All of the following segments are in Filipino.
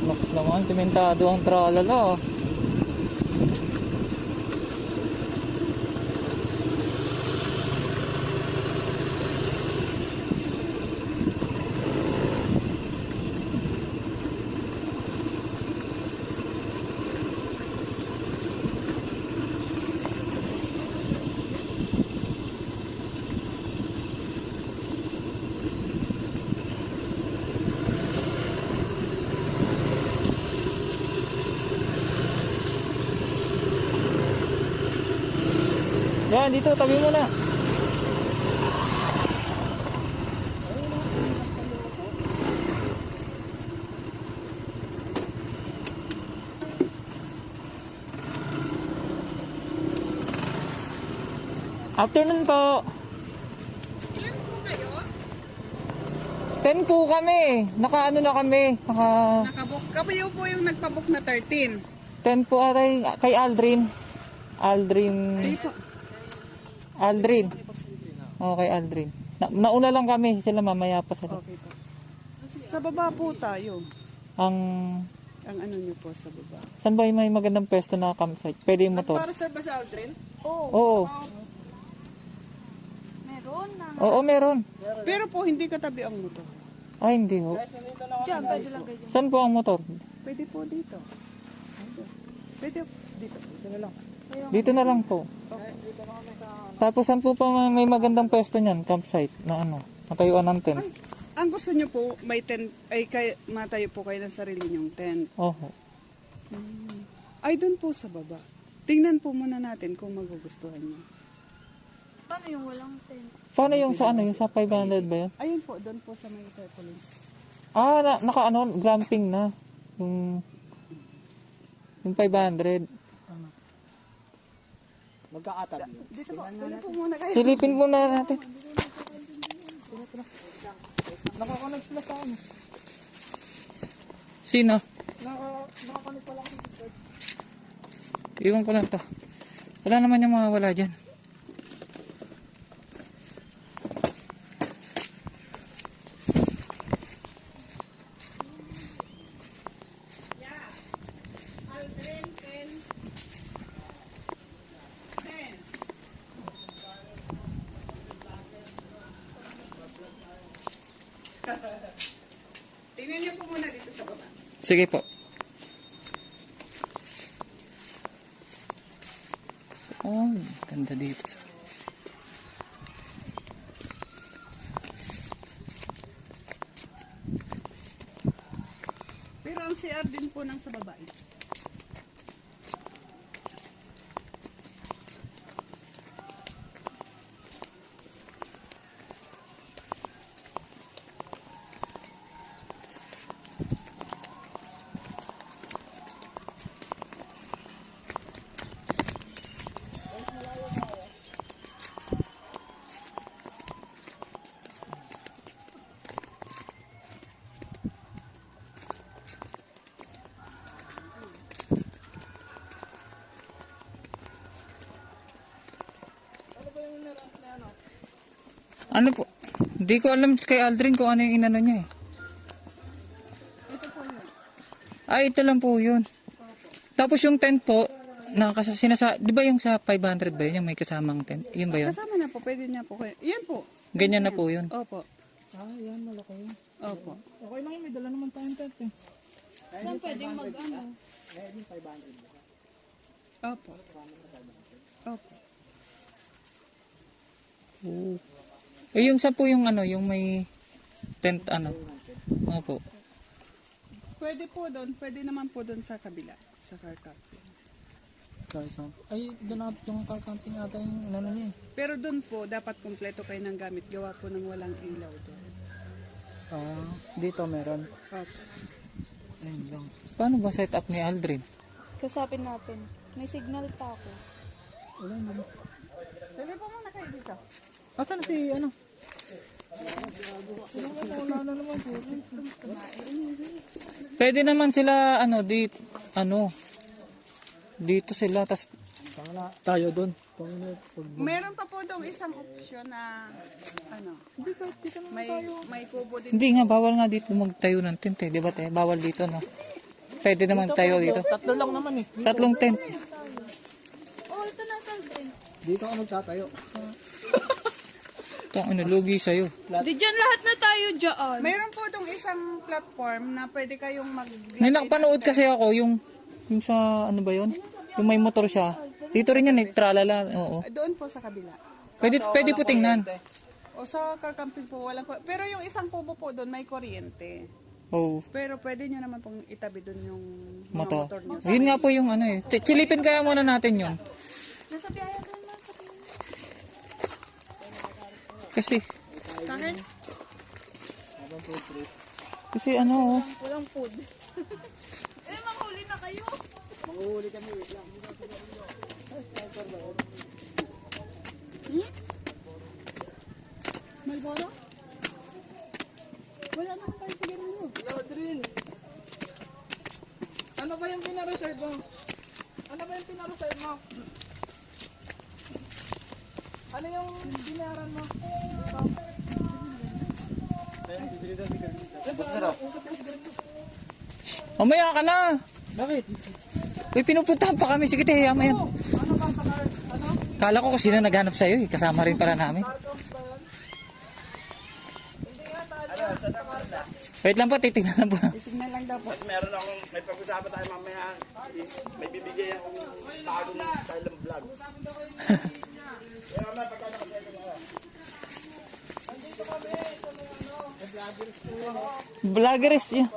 Nox naman, simentado ang tralala. Yan, dito, tabi mo na. Afternoon po. Ilan po kayo? 10 po kami. Naka-ano na kami. Nakabook. Kayo po yung nagpabook na 13. 10 po aray kay Aldrin. Sige po. Aldrin. Okay, Aldrin. Nauna lang kami. Sila mamaya pa sila. Okay po. Sa baba po tayo. Ang Ang ano nyo po sa baba. saan ba yung may magandang pwesto na campsite? Pwede yung motor? Para sa ba sa Aldrin? Oo. Meron na. Oo, meron. Pero po hindi katabi ang motor. Ay, hindi ho. Diyan, pwede lang kayo. Saan po ang motor? Pwede po dito. Pwede dito. Dito na lang. Dito na lang po. Tapos saan po pa may magandang pwesto niyan? Campsite na ano? Natayuan ng tent. Ang gusto nyo po, may tent, ay matayo po kayo ng sarili nyong tent. Oo. Ay, doon po sa baba. Tingnan po muna natin kung magugustuhan nyo. Paano yung walang tent? Paano yung sa ano? Yung sa 500 ba yun? Ayun po, doon po sa may tarpaulin. Ah, naka ano, glamping na. Yung 500. Magkakatabi. Dito po, tingnan po muna kayo. Silipin muna natin. Nakakonect pala sa ano? Sino? Nakakonect pala ako. Iwan ko lang to. Wala naman yung mawawala dyan. Aldrin, 10. 10. Tingnan niyo po muna dito sa baba. Sige po. Oh, ganda dito. Pero ang CR din po ng sa babae. Ano po? Hindi ko alam kay Aldrin kung ano yung inano niya eh. Ito po yun. Ay, ito lang po yun. Tapos yung tent po, di ba yung sa 500 ba yun? Yung may kasamang tent? Yun ba yun? Kasama na po, pwede niya po kayo. Yan po. Ganyan na po yun. Opo. Ah, yan, malaki yun. Opo. Okay lang yun, may dala naman tayong tent eh. Saan pwede mag-ano? Opo. Opo. Oo. Eh, yung sa po yung ano, yung may tent ano. Opo. Pwede po doon, pwede naman po doon sa kabila, sa car camping. Ay, doon yung car camping ata yung ano niya eh. Pero doon po, dapat kompleto kayo ng gamit. Gawa po ng walang ilaw doon. Ah, dito meron. Opo. Ayun lang. Paano ba set up ni Aldrin? Kasapin natin. May signal pa ako. Wala naman. Dali po muna kayo dito. Asan si ano? Pwede naman sila ano dito sila tas tayo doon. Meron pa po doon isang option na ano, may kubo din. Hindi nga bawal nga dito magtayo ng tent eh, di ba te? Bawal dito no. Pwede naman tayo dito. Tatlo lang naman eh. Tatlong tent. Oh, ito na sa din. Dito ka magtatayo. Ito, ano, lugi sa'yo. Di dyan lahat na tayo dyan. Mayroon po itong isang platform na pwede kayong May nakapanood kasi ako yung sa, ano ba yun? Yung may motor siya. Dito rin yan eh, tralala. Oo. Doon po sa kabila. Pwede po tingnan. O sa car camping po, walang pero yung isang kubo po doon may kuryente. Oo. Pero pwede nyo naman pong itabi doon yung mga Motor. motor nyo. Yun nga po yung ano eh. Silipin kaya muna natin yun. Nasa biyaya doon lang. Kasi, Kanin? kasi ano oh. Walang food. Eh, manghuli na kayo. Manguhuli kami, wait lang. Malboro? Wala naman tayo sigarilyo. Lodrin. Ano ba yung pinareserve mo? Ano ba yung pinareserve mo? Ano yung binayaran mo? Mamaya ka na. Bakit? Uy, pinupuntahan pa kami. Sige, tayo, yan. Kala ko kasi na naghanap sa'yo eh. Kasama rin pala namin. Wait lang po, titignan lang po. Tingnan lang daw po. Meron akong, may pag-usapan tayo mamaya, may bibigay akong bagong silent vlog. Vloggerist yun.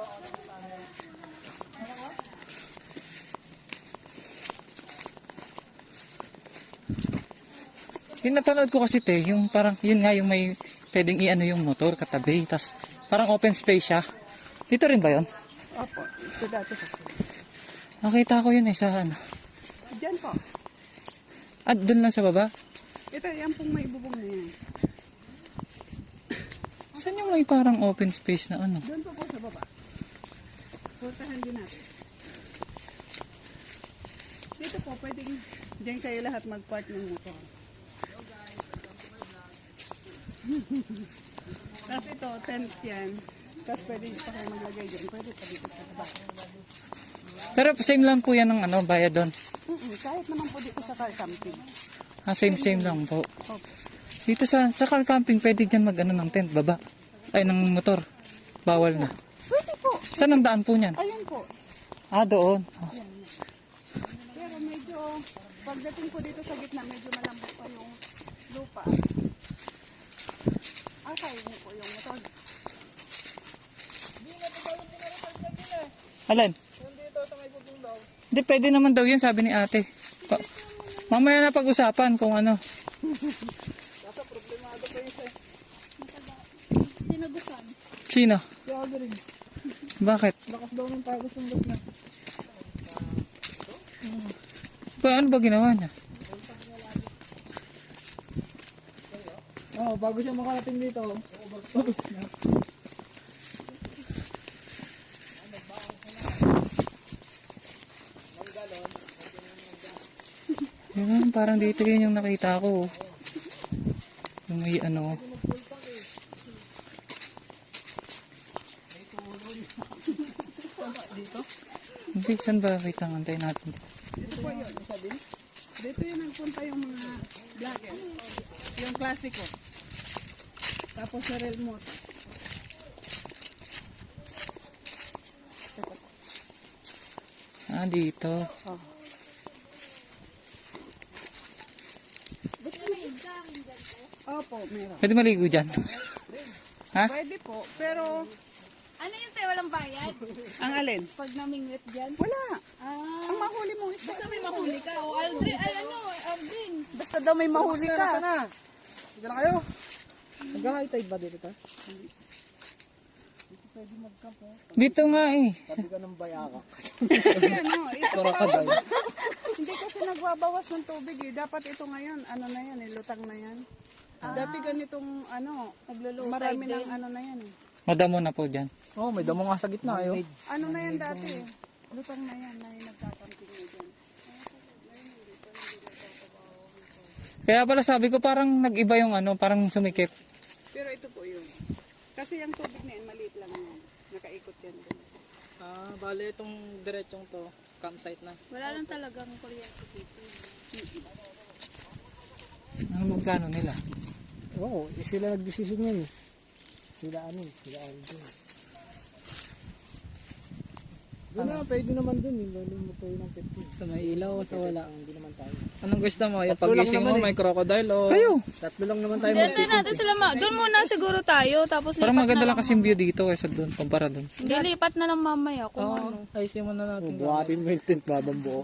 Yung napanood ko kasi te, yung parang, yun nga yung may pwedeng i-ano yung motor katabi, tas parang open space siya. Dito rin ba yun? Opo, ito dati kasi. Nakita ko yun eh sa ano. Diyan po. At dun lang sa baba. Ito, yan pong may bubong na yan. Saan yung may parang open space na ano? Doon po sa baba. Puntahan din natin. Dito po, pwedeng diyan kayo lahat mag-park ng motor. Tapos ito, tent yan. Tapos pwede pa kayo maglagay dyan. Pwede pa dito sa baba. Pero same lang po yan ng ano, bayad doon. Kahit naman po dito sa car camping. Ah, same lang po. Opo. Dito sa car camping, pwede dyan mag ano ng tent, baba. Ay, ng motor. Bawal na. Pwede po. Saan ang daan po niyan? Ayun po. Ah, doon. Oh. Pero medyo, pagdating po dito sa gitna, medyo malambot pa yung lupa. Kaya mo po yung motor. Alin? Hindi, pwede naman daw yan, sabi ni ate. Mamaya na pag-usapan kung ano. Tinagusan. Sino? Si Aldrin. Bakit? Lakas daw ng tagos ng gas na. Ano ba ginawa niya? Oo, bago siya makarating dito. Tapos na. Yun, parang dito yun yung nakita ko. Yung may ano. Hindi, saan ba? Wait lang, antayin natin. Dito po yun, sabi. Dito yun nagpunta yung mga vlogger. Yung klasiko. Tapos sa rail motor. Ah, dito. Oh. Opo, meron. Pwede maligo dyan. Ha? Pwede po, pero Ano yung te? Walang bayad? ang alin? Pag namingwit dyan? Wala. Ah. Ang mahuli mo isda. Basta may mahuli ka. O Aldrin, ay ano, Aldrin. Basta daw may mahuli ka. Sana. Sige na kayo. Nag-high tide ba dito? Pwede mag-camp oh. Dito nga eh. Tabi ka ng bayaka. Kasi ano, ito Crocodile. hindi kasi nagbabawas ng tubig eh. Dapat ito ngayon, ano na yan eh, lutang na yan. Dati ganitong ano, marami ng ano na yan eh. Madamo na po dyan. Oo, may damo nga sa gitna ayo. Ano na yan dati eh. Lutang na yan, na yung nagkakamping na dyan. Kaya pala sabi ko parang nag-iba yung ano, parang sumikip. Pero ito po yun. Kasi yung tubig na yan, maliit lang yan. Nakaikot yan. Bale itong diretsong to, campsite na. Wala lang talagang kuryente dito. Ano bang plano nila? Oo, sila nag-decision yan eh. Sila Aldo. Doon na, pwede naman dun eh. Galing mo tayo ng 50. Sa may ilaw o sa wala. Hindi naman tayo. Anong gusto mo? Yung Tatlo lang pagising naman mo eh. may crocodile o... Kayo! Tatlo lang naman tayo Dito natin sila doon muna siguro tayo, tapos Parang lipat maganda na lang kasi yung view dito kaysa doon, kumpara doon. Hindi, lipat na lang mamaya kung Oo, ano. ayusin mo na natin. Buhatin mo yung tent, babang buo.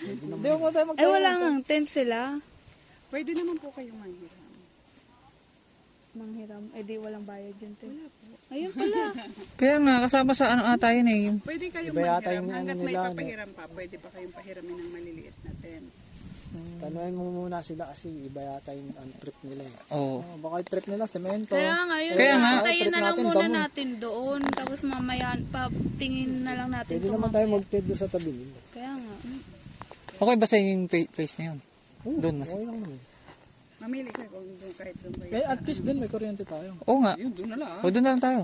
Hindi mo tayo Ay, wala nga, tent sila. Pwede naman po kayong manghiram. Manghiram. Eh di walang bayad yun, tent. Ayun pala. Kaya nga, kasama sa ano ata yun eh. Pwede kayong Iba yata manghiram. yung Hanggat ano may nila, papahiram pa, pwede pa kayong pahiramin ng maliliit na tent. Tanuhin mo muna sila kasi iba yata yung trip nila eh. Oo. Baka yung trip nila, semento. Kaya nga, yun. Kaya nga. Tayo na lang Trip natin, muna damo. natin doon. Tapos mamaya, patingin na lang natin. Pwede kung naman tayo mag-tent doon sa tabi nila. Kaya nga. Okay ba sa inyo yung place na yun? Doon mas. Okay lang naman. Mamili kayo kung doon kahit doon kayo. Kaya at least dun may kuryente tayo. Oo nga. Yun, doon na lang. O doon na lang tayo.